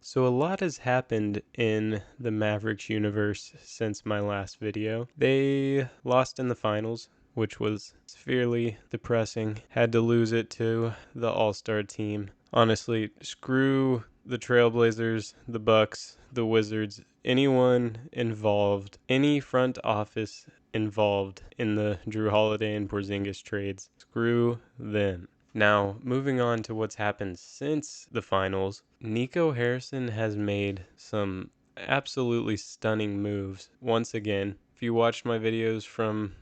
So a lot has happened in the Mavericks universe since my last video. They lost in the finals, which was severely depressing. Had to lose it to the All-Star team. Honestly, screw the Trailblazers, the Bucks, the Wizards, anyone involved, any front office involved in the Drew Holiday and Porzingis trades. Screw them. Now, moving on to what's happened since the finals, Nico Harrison has made some absolutely stunning moves once again. If you watched my videos from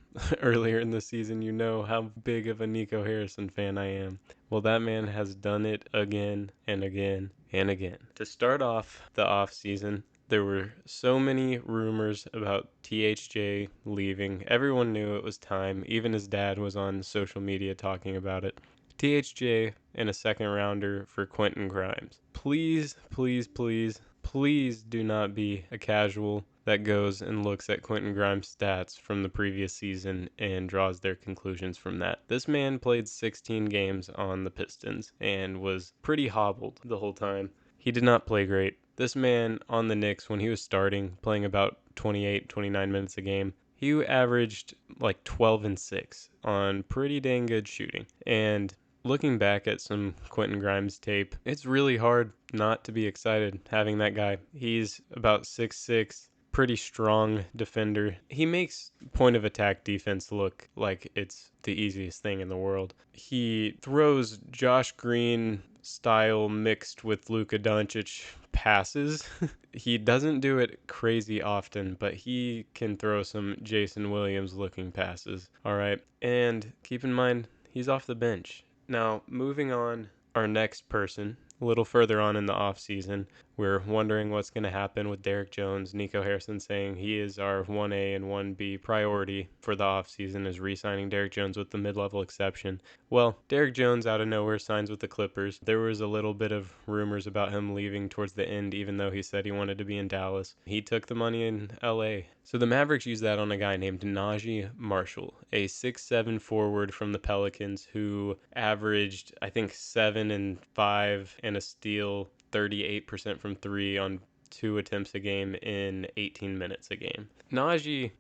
earlier in the season, you know how big of a Nico Harrison fan I am. Well, that man has done it again and again and again. To start off the offseason, there were so many rumors about THJ leaving. Everyone knew it was time. Even his dad was on social media talking about it. THJ and a second rounder for Quentin Grimes. Please, please, please, please do not be a casual that goes and looks at Quentin Grimes' stats from the previous season and draws their conclusions from that. This man played 16 games on the Pistons and was pretty hobbled the whole time. He did not play great. This man on the Knicks, when he was starting, playing about 28, 29 minutes a game, he averaged like 12 and 6 on pretty dang good shooting. And looking back at some Quentin Grimes tape, it's really hard not to be excited having that guy. He's about 6'6", pretty strong defender. He makes point of attack defense look like it's the easiest thing in the world. He throws Josh Green style mixed with Luka Doncic passes. He doesn't do it crazy often, but he can throw some Jason Williams looking passes. All right. And keep in mind, he's off the bench. Now, moving on, our next person, a little further on in the offseason, we're wondering what's going to happen with Derek Jones. Nico Harrison saying he is our 1A and 1B priority for the offseason is re-signing Derek Jones with the mid-level exception. Well, Derek Jones out of nowhere signs with the Clippers. There was a little bit of rumors about him leaving towards the end, even though he said he wanted to be in Dallas. He took the money in LA. So the Mavericks used that on a guy named Naji Marshall, a 6'7" forward from the Pelicans who averaged, I think, 7 and 5 and a steal, 38% from three on 2 attempts a game in 18 minutes a game. Naji,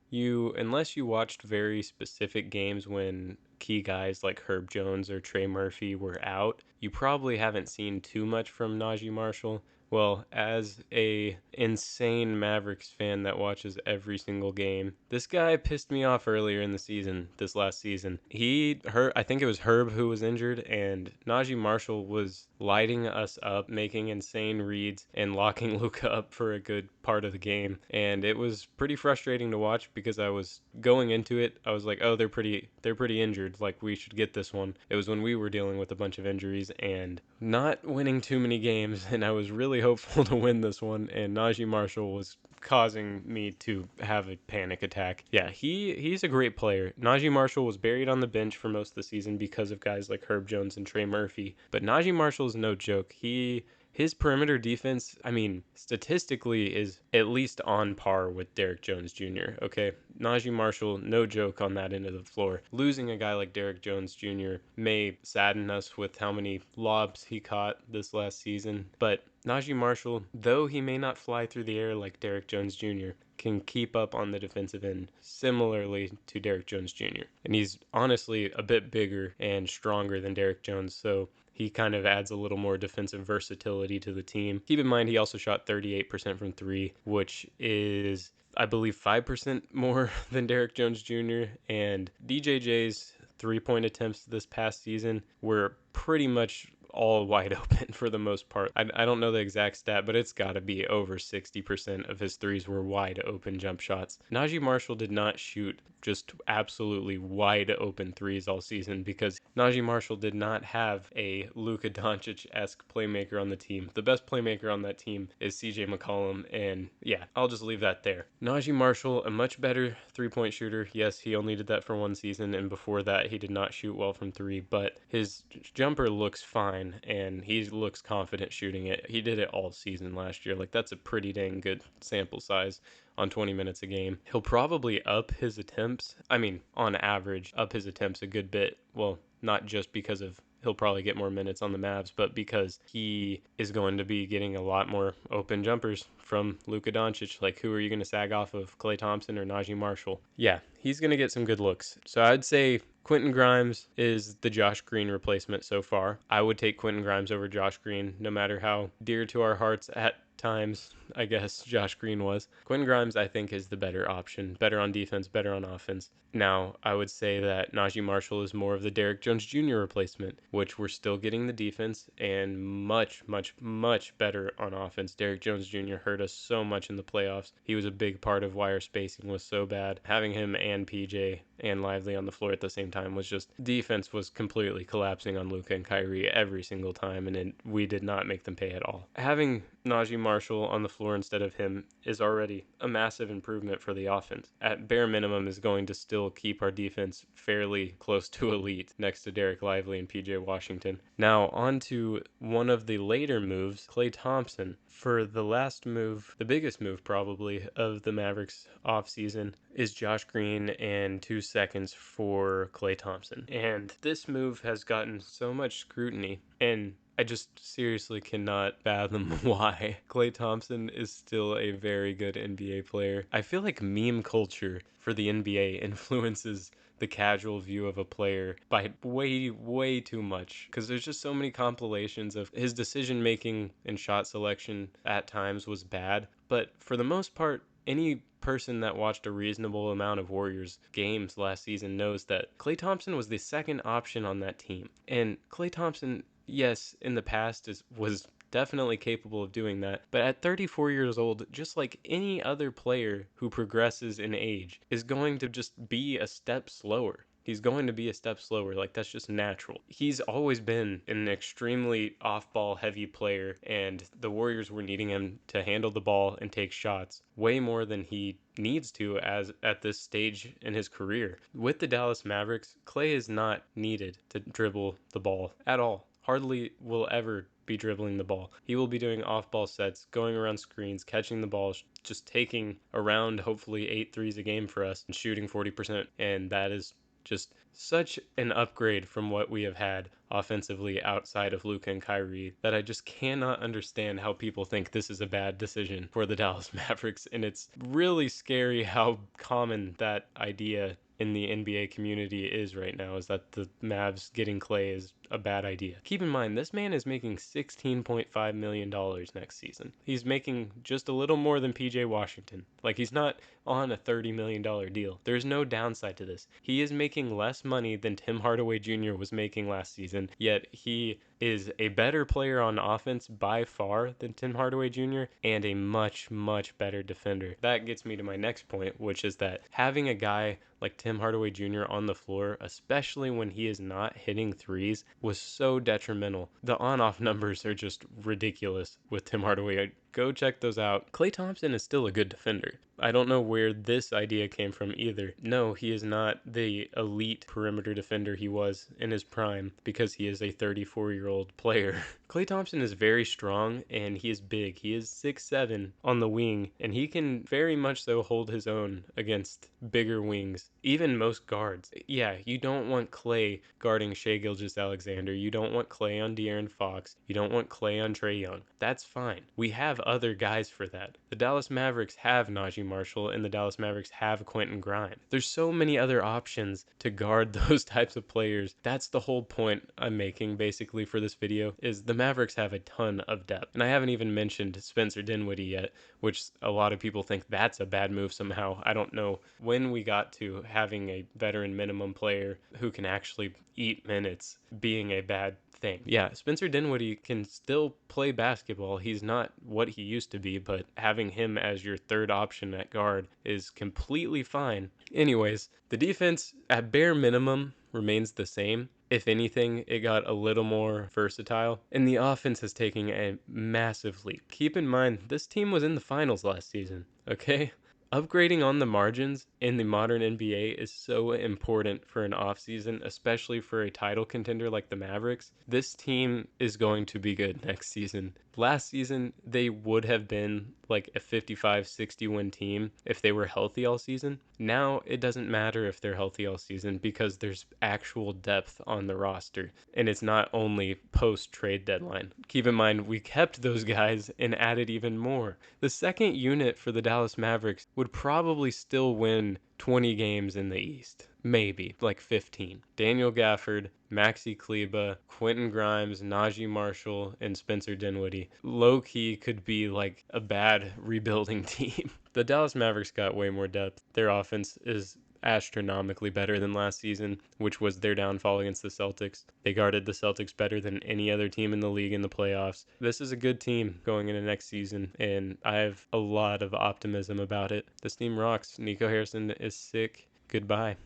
unless you watched very specific games when key guys like Herb Jones or Trey Murphy were out, you probably haven't seen too much from Naji Marshall. Well, as a insane Mavericks fan that watches every single game, this guy pissed me off earlier in the season, this last season. I think it was Herb who was injured, and Naji Marshall was lighting us up, making insane reads, and locking Luka up for a good part of the game. And it was pretty frustrating to watch because I was going into it, I was like, oh, they're pretty injured, like we should get this one. It was when we were dealing with a bunch of injuries and not winning too many games, and I was really hopeful to win this one, and Naji Marshall was causing me to have a panic attack. Yeah, he's a great player. Naji Marshall was buried on the bench for most of the season because of guys like Herb Jones and Trey Murphy, but Naji Marshall is no joke. His perimeter defense, I mean, statistically is at least on par with Derek Jones Jr., okay? Naji Marshall, no joke on that end of the floor. Losing a guy like Derek Jones Jr. may sadden us with how many lobs he caught this last season, but Naji Marshall, though he may not fly through the air like Derek Jones Jr., can keep up on the defensive end similarly to Derek Jones Jr. And he's honestly a bit bigger and stronger than Derek Jones, so he kind of adds a little more defensive versatility to the team. Keep in mind, he also shot 38% from three, which is, I believe, 5% more than Derek Jones Jr. And DJJ's three-point attempts this past season were pretty much all wide open for the most part. I don't know the exact stat, but it's got to be over 60% of his threes were wide open jump shots. Naji Marshall did not shoot just absolutely wide open threes all season because Naji Marshall did not have a Luka Doncic-esque playmaker on the team. The best playmaker on that team is CJ McCollum, and yeah, I'll just leave that there. Naji Marshall, a much better three-point shooter. Yes, he only did that for one season, and before that he did not shoot well from three, but his jumper looks fine and he looks confident shooting it. He did it all season last year. Like, that's a pretty dang good sample size on 20 minutes a game. He'll probably up his attempts. I mean, on average, up his attempts a good bit. Well, not just because of he'll probably get more minutes on the Mavs, but because he is going to be getting a lot more open jumpers from Luka Doncic. Like, who are you going to sag off of, Klay Thompson or Naji Marshall? Yeah, he's going to get some good looks. So I'd say Quentin Grimes is the Josh Green replacement so far. I would take Quentin Grimes over Josh Green, no matter how dear to our hearts at times, I guess, Josh Green was. Quentin Grimes, I think, is the better option. Better on defense, better on offense. Now, I would say that Naji Marshall is more of the Derrick Jones Jr. replacement, which we're still getting the defense and much, much, much better on offense. Derrick Jones Jr. hurt us so much in the playoffs. He was a big part of why our spacing was so bad. Having him and PJ and Lively on the floor at the same time was just, defense was completely collapsing on Luka and Kyrie every single time, and we did not make them pay at all. Having Naji Marshall on the floor instead of him is already a massive improvement for the offense. At bare minimum is going to still keep our defense fairly close to elite next to Derek Lively and PJ Washington. Now on to one of the later moves, Klay Thompson. For the last move, the biggest move probably of the Mavericks offseason is Josh Green and 2 seconds for Klay Thompson. And this move has gotten so much scrutiny, and I just seriously cannot fathom why. Klay Thompson is still a very good NBA player. I feel like meme culture for the NBA influences the casual view of a player by way, way too much, because there's just so many compilations of his decision making and shot selection at times was bad, but for the most part, any person that watched a reasonable amount of Warriors games last season knows that Klay Thompson was the second option on that team. And Klay Thompson, yes, in the past was definitely capable of doing that, but at 34 years old, just like any other player who progresses in age, is going to just be a step slower. He's going to be a step slower. Like, that's just natural. He's always been an extremely off-ball heavy player, and the Warriors were needing him to handle the ball and take shots way more than he needs to as at this stage in his career. With the Dallas Mavericks, Klay is not needed to dribble the ball at all. Hardly will ever be dribbling the ball. He will be doing off-ball sets, going around screens, catching the ball, just taking around hopefully 8 threes a game for us and shooting 40%. And that is just such an upgrade from what we have had offensively outside of Luka and Kyrie that I just cannot understand how people think this is a bad decision for the Dallas Mavericks. And it's really scary how common that idea in the NBA community is right now, is that the Mavs getting Klay is a bad idea. Keep in mind, this man is making $16.5 million next season. He's making just a little more than PJ Washington. Like, he's not on a $30 million deal. There's no downside to this. He is making less money than Tim Hardaway Jr. was making last season, yet he is a better player on offense by far than Tim Hardaway Jr. and a much, much better defender. That gets me to my next point, which is that having a guy like Tim Hardaway Jr. on the floor, especially when he is not hitting threes, was so detrimental. The on-off numbers are just ridiculous with Tim Hardaway. Go check those out. Klay Thompson is still a good defender. I don't know where this idea came from either. No, he is not the elite perimeter defender he was in his prime because he is a 34-year-old player. Klay Thompson is very strong and he is big. He is 6'7" on the wing, and he can very much so hold his own against bigger wings, even most guards. Yeah, you don't want Klay guarding Shai Gilgeous-Alexander. You don't want Klay on De'Aaron Fox. You don't want Klay on Trae Young. That's fine. We have other guys for that. The Dallas Mavericks have Naji Marshall, and the Dallas Mavericks have Quentin Grimes. There's so many other options to guard those types of players. That's the whole point I'm making basically for this video, is the Mavericks have a ton of depth. And I haven't even mentioned Spencer Dinwiddie yet, which a lot of people think that's a bad move somehow. I don't know when we got to having a veteran minimum player who can actually eat minutes being a bad thing. Yeah, Spencer Dinwiddie can still play basketball. He's not what he used to be, but having him as your third option at guard is completely fine. Anyways, the defense at bare minimum remains the same. If anything, it got a little more versatile, and the offense is taking a massive leap. Keep in mind, this team was in the finals last season, okay? Upgrading on the margins in the modern NBA is so important for an offseason, especially for a title contender like the Mavericks. This team is going to be good next season. Last season, they would have been like a 55-60 win team if they were healthy all season. Now it doesn't matter if they're healthy all season because there's actual depth on the roster, and it's not only post trade deadline. Keep in mind, we kept those guys and added even more. The second unit for the Dallas Mavericks would probably still win 20 games in the East. Maybe, like 15. Daniel Gafford, Maxi Kleba, Quentin Grimes, Naji Marshall, and Spencer Dinwiddie. Low-key could be like a bad rebuilding team. The Dallas Mavericks got way more depth. Their offense is astronomically better than last season, which was their downfall against the Celtics. They guarded the Celtics better than any other team in the league in the playoffs. This is a good team going into next season, and I have a lot of optimism about it. This team rocks. Nico Harrison is sick. Goodbye.